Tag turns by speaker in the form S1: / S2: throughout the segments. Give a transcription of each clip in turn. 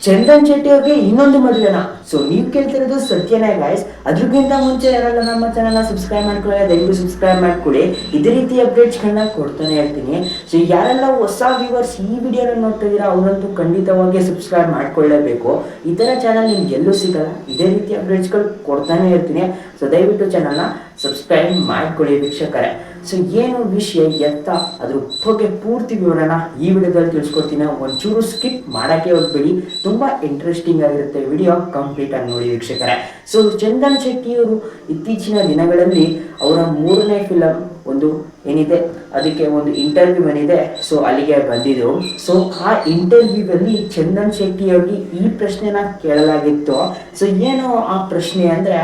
S1: ಚಂದನ್ ಶೆಟ್ಟಿ ಅವ್ರಿಗೆ ಇನ್ನೊಂದು ಮದುವೆನಾ? ಸೊ ನೀವು ಕೇಳ್ತಿರೋದು ಸತ್ಯನೇ ಗಾಯ್ಸ್. ಅದ್ರಕ್ಕಿಂತ ಮುಂಚೆ ಯಾರೆಲ್ಲ ನಮ್ಮ ಚಾನಲ್ನ ಸಬ್ಸ್ಕ್ರೈಬ್ ಮಾಡ್ಕೊಳ್ಳಿ, ದಯವಿಟ್ಟು ಸಬ್ಸ್ಕ್ರೈಬ್ ಮಾಡ್ಕೊಳ್ಳಿ. ಇದೇ ರೀತಿ ಅಪ್ಡೇಟ್ಸ್ಗಳನ್ನ ಕೊಡ್ತಾನೆ ಇರ್ತೀನಿ. ಸೊ ಯಾರೆಲ್ಲ ಹೊಸ ವ್ಯೂವರ್ಸ್ ಈ ವಿಡಿಯೋನ ನೋಡ್ತಾ ಇದ್ದೀರಾ ಅವರಂತೂ ಖಂಡಿತವಾಗಿ ಸಬ್ಸ್ಕ್ರೈಬ್ ಮಾಡ್ಕೊಳ್ಳೇಬೇಕು. ಈ ಥರ ಚಾನಲ್ ನಿಮ್ಗೆ ಎಲ್ಲೂ ಸಿಗಲ್ಲ. ಇದೇ ರೀತಿ ಅಪ್ಡೇಟ್ಸ್ಗಳು ಕೊಡ್ತಾನೆ ಇರ್ತೀನಿ. ಸೊ ದಯವಿಟ್ಟು ಚಾನಲ್ನ ಸಬ್ಸ್ಕ್ರೈಬ್ ಮಾಡ್ಕೊಳ್ಳಿ ವೀಕ್ಷಕರೇ. ಸೊ ಏನು ವಿಷಯ ಎತ್ತ ಅದ್ರ ಬಗ್ಗೆ ಪೂರ್ತಿ ವಿವರಣ ಈ ವಿಡಿಯೋದಲ್ಲಿ ತಿಳಿಸ್ಕೊಡ್ತೀನಿ. ಒಂಚೂರು ಸ್ಕಿಪ್ ಮಾಡೋಕ್ಕೆ ಹೋಗ್ಬೇಡಿ, ತುಂಬ ಇಂಟ್ರೆಸ್ಟಿಂಗ್ ಆಗಿರುತ್ತೆ ವಿಡಿಯೋ, ಕಂಪ್ಲೀಟ್ ಆಗಿ ನೋಡಿ ವೀಕ್ಷಕರೇ. ಸೊ ಚಂದನ್ ಶೆಟ್ಟಿಯವರು ಇತ್ತೀಚಿನ ದಿನಗಳಲ್ಲಿ ಅವರ 3ನೇ ಫಿಲಮ್ ಒಂದು ಏನಿದೆ ಅದಕ್ಕೆ ಒಂದು ಇಂಟರ್ವ್ಯೂ ಏನಿದೆ, ಸೊ ಅಲ್ಲಿಗೆ ಬಂದಿದ್ರು. ಸೊ ಆ ಇಂಟರ್ವ್ಯೂವಲ್ಲಿ ಚಂದನ್ ಶೆಟ್ಟಿ ಅವ್ರಿಗೆ ಈ ಪ್ರಶ್ನೆನ ಕೇಳಲಾಗಿತ್ತು. ಸೊ ಏನು ಆ ಪ್ರಶ್ನೆ ಅಂದರೆ,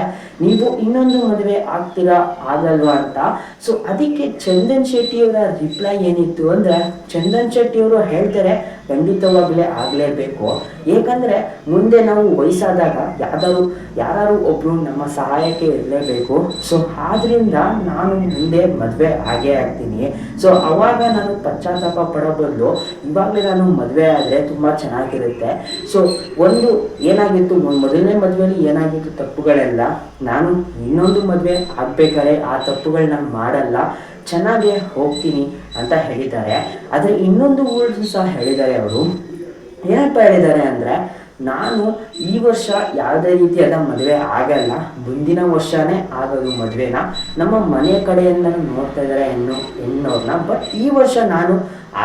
S1: ನೀವು ಇನ್ನೊಂದು ಮದುವೆ ಆಗ್ತೀರಾ ಆಗಲ್ವಾ ಅಂತ. ಸೊ ಅದಕ್ಕೆ ಚಂದನ್ ಶೆಟ್ಟಿಯವರ ರಿಪ್ಲೈ ಏನಿತ್ತು ಅಂದರೆ, ಚಂದನ್ ಶೆಟ್ಟಿಯವರು ಹೇಳ್ತಾರೆ ಖಂಡಿತವಾಗಲೇ ಆಗಲೇಬೇಕು. ಏಕೆಂದರೆ ಮುಂದೆ ನಾವು ವಯಸ್ಸಾದಾಗ ಯಾರು ಒಬ್ಬರು ನಮ್ಮ ಸಹಾಯಕ್ಕೆ ಇರಲೇಬೇಕು. ಸೊ ಆದ್ದರಿಂದ ನಾನು ಮುಂದೆ ಮದುವೆ ಆಗೇ ಆಗ್ತೀನಿ. ಸೊ ಅವಾಗ ನಾನು ಪಶ್ಚಾತ್ತಾಪ ಪಡೋ ಬದಲು ಇವಾಗಲೇ ನಾನು ಮದುವೆ ಆದರೆ ತುಂಬ ಚೆನ್ನಾಗಿರುತ್ತೆ. ಸೊ ಒಂದು ಏನಾಗಿತ್ತು, ಮೊದಲನೇ ಮದುವೆಯಲ್ಲಿ ಏನಾಗಿತ್ತು ತಪ್ಪುಗಳೆಲ್ಲ ನಾನು ಇನ್ನೊಂದು ಮದುವೆ ಆಗಬೇಕಾದ್ರೆ ಆ ತಪ್ಪುಗಳನ್ನ ಮಾಡಲ್ಲ, ಚೆನ್ನಾಗೇ ಹೋಗ್ತೀನಿ ಅಂತ ಹೇಳಿದ್ದಾರೆ. ಆದರೆ ಇನ್ನೊಂದು ವರ್ಡ್ಸ್ ಸಹ ಹೇಳಿದ್ದಾರೆ ಅವರು. ಏನಪ್ಪ ಹೇಳಿದ್ದಾರೆ ಅಂದರೆ, ನಾನು ಈ ವರ್ಷ ಯಾವುದೇ ರೀತಿಯಾದ ಮದುವೆ ಆಗಲ್ಲ, ಮುಂದಿನ ವರ್ಷವೇ ಆಗೋದು ಮದುವೆನ. ನಮ್ಮ ಮನೆಯ ಕಡೆಯಿಂದ ನೋಡ್ತಾ ಇದ್ದಾರೆ ಹೆಣ್ಣವ್ರನ್ನ. ಬಟ್ ಈ ವರ್ಷ ನಾನು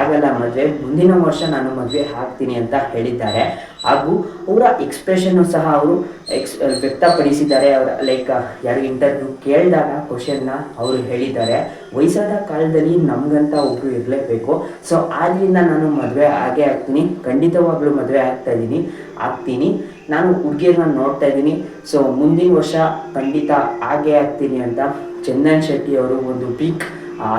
S1: ಆಗಲ್ಲ ಮದುವೆ, ಮುಂದಿನ ವರ್ಷ ನಾನು ಮದುವೆ ಆಗ್ತೀನಿ ಅಂತ ಹೇಳಿದ್ದಾರೆ. ಹಾಗೂ ಅವರ ಎಕ್ಸ್ಪ್ರೆಷನ್ನು ಸಹ ಅವರು ವ್ಯಕ್ತಪಡಿಸಿದ್ದಾರೆ. ಅವರ ಯಾರು ಇಂಟರ್ವ್ಯೂ ಕೇಳಿದಾಗ ಕ್ವಶನ್ನ ಅವರು ಹೇಳಿದ್ದಾರೆ, ವಯಸ್ಸಾದ ಕಾಲದಲ್ಲಿ ನಮಗಂತ ಒಬ್ಬರು ಇರಲೇಬೇಕು. ಸೊ ಆದ್ದರಿಂದ ನಾನು ಮದುವೆ ಆಗೇ ಆಗ್ತೀನಿ, ಖಂಡಿತವಾಗ್ಲೂ ಮದುವೆ ಆಗ್ತೀನಿ. ನಾನು ಹುಡುಗಿಯರನ್ನ ನೋಡ್ತಾ ಇದ್ದೀನಿ. ಸೊ ಮುಂದಿನ ವರ್ಷ ಖಂಡಿತ ಆಗೇ ಆಗ್ತೀನಿ ಅಂತ ಚಂದನ್ ಶೆಟ್ಟಿ ಅವರು ಒಂದು ಬಿಗ್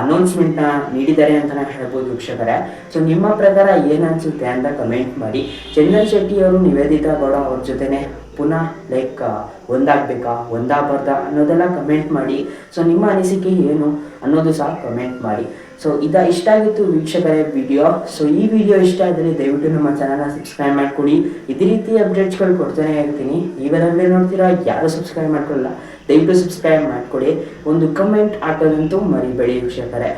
S1: ಅನೌನ್ಸ್ಮೆಂಟ್ನ ನೀಡಿದ್ದಾರೆ ಅಂತಲೇ ಹೇಳ್ಬೋದು ವೀಕ್ಷಕರೇ. ಸೊ ನಿಮ್ಮ ಪ್ರಕಾರ ಏನನ್ಸುತ್ತೆ ಅಂತ ಕಮೆಂಟ್ ಮಾಡಿ. ಚಂದನ್ ಶೆಟ್ಟಿ ಅವರು ನಿವೇದಿತಾ ಗೌಡ ಅವ್ರ ಜೊತೆನೆ ಪುನಃ ಒಂದಾಗಬಾರ್ದಾ ಅನ್ನೋದೆಲ್ಲ ಕಮೆಂಟ್ ಮಾಡಿ. ಸೊ ನಿಮ್ಮ ಅನಿಸಿಕೆ ಏನು ಅನ್ನೋದು ಸಹ ಕಮೆಂಟ್ ಮಾಡಿ. ಸೊ ಇಷ್ಟ ಆಗಿತ್ತು ವೀಕ್ಷಕರೇ ವಿಡಿಯೋ. ಸೊ ಈ ವಿಡಿಯೋ ಇಷ್ಟ ಆದರೆ ದಯವಿಟ್ಟು ನಮ್ಮ ಚಾನಲ್ನ ಸಬ್ಸ್ಕ್ರೈಬ್ ಮಾಡ್ಕೊಳ್ಳಿ. ಇದೇ ರೀತಿ ಅಪ್ಡೇಟ್ಸ್ಗಳು ಕೊಡ್ತಾನೆ ಇರ್ತೀನಿ. ನೀವೆಲ್ಲೇ ನೋಡ್ತೀರಾ, ಯಾರು ಸಬ್ಸ್ಕ್ರೈಬ್ ಮಾಡ್ಕೊಳ್ಳಲ್ಲ, ದಯವಿಟ್ಟು ಸಬ್ಸ್ಕ್ರೈಬ್ ಮಾಡ್ಕೊಳ್ಳಿ. ಒಂದು ಕಮೆಂಟ್ ಹಾಕೋದಂತೂ ಮರಿಬೇಡಿ ವೀಕ್ಷಕರೇ.